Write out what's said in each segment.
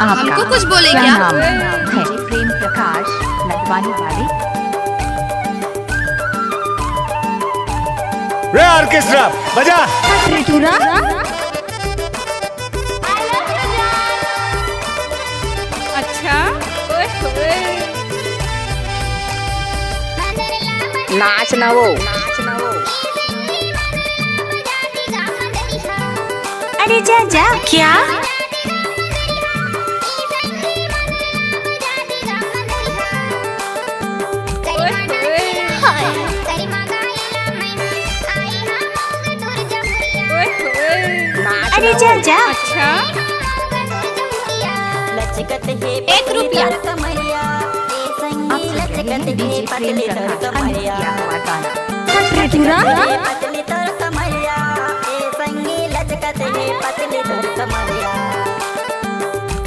हमको कुछ बोले क्या क्या? नाम है? प्रेम प्रकाश लखवानी वाले। रे ऑर्केस्ट्रा बजा। त्रिपुरा अच्छा ओए होए। नाच ना वो। अरे जा जा। क्या? अरे जा जा। अच्छा एक रुपया डीजे प्रेम प्रकाश का किया हुआ गाना। त्रिपुरा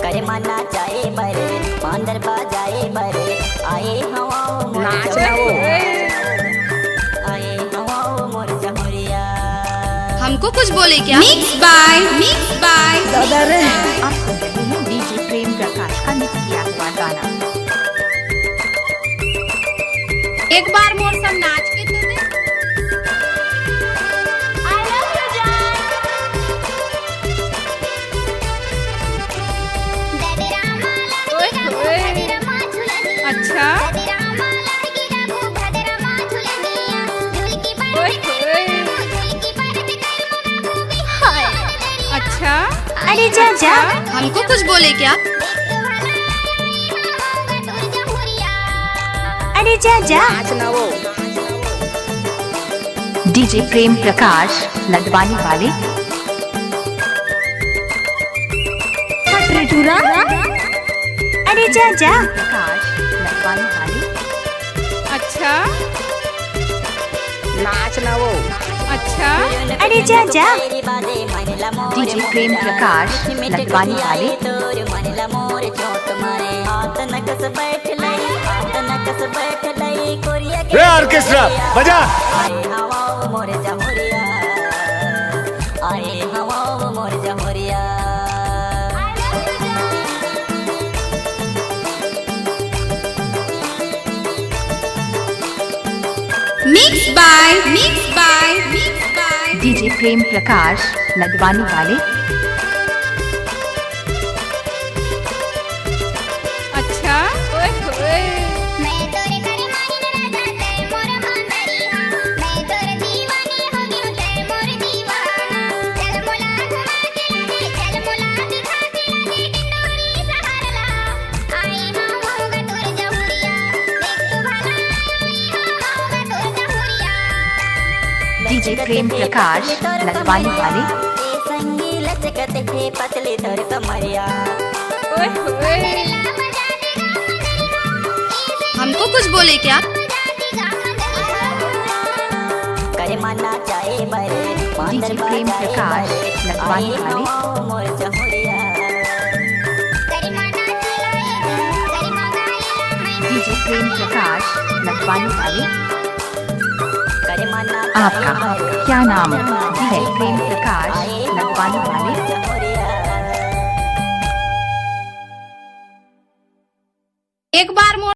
करे मना चाहे बरे मांदर बाजाए बरे आए हवाओं मोर नाच ना वो। आए हवाओं मोर जमुरिया। हमको कुछ बोले क्या? मिक्स बाय दादा रे। आप सुन रहे हैं डीजे प्रेम प्रकाश का किया हुआ गाना। एक बार मोर सब नाच के तो दे। ओए होए। अच्छा ओए होए। अच्छा अरे जा जा। हमको कुछ बोले क्या? अरे जा जा। डीजे प्रेम प्रकाश लखवानी वाले। त्रिपुरा अरे जा जा। प्रकाश लखवानी वाले। अच्छा नाच ना वो। अच्छा अरे जा जा। डीजे प्रेम प्रकाश लखवानी वाले। रे ऑर्केस्ट्रा बजा। आए हवाओं मोर जमुरिया आए हवाओं मोर Jamuria. Mix by DJ Prem Prakash Lakhwani वाले। अच्छा ओए होए। डीजे प्रेम प्रकाश लखवानी वाले। संगी लचकत है पतले धर कमरिया। ओए होए। हमको कुछ बोले क्या? करे मना चाहे बरे डीजे प्रेम प्रकाश लखवानी वाले। मोर जमुरिया। डीजे प्रेम प्रकाश लखवानी वाले। करे मना आपका क्या नाम है? प्रेम प्रकाश लखवानी वाले।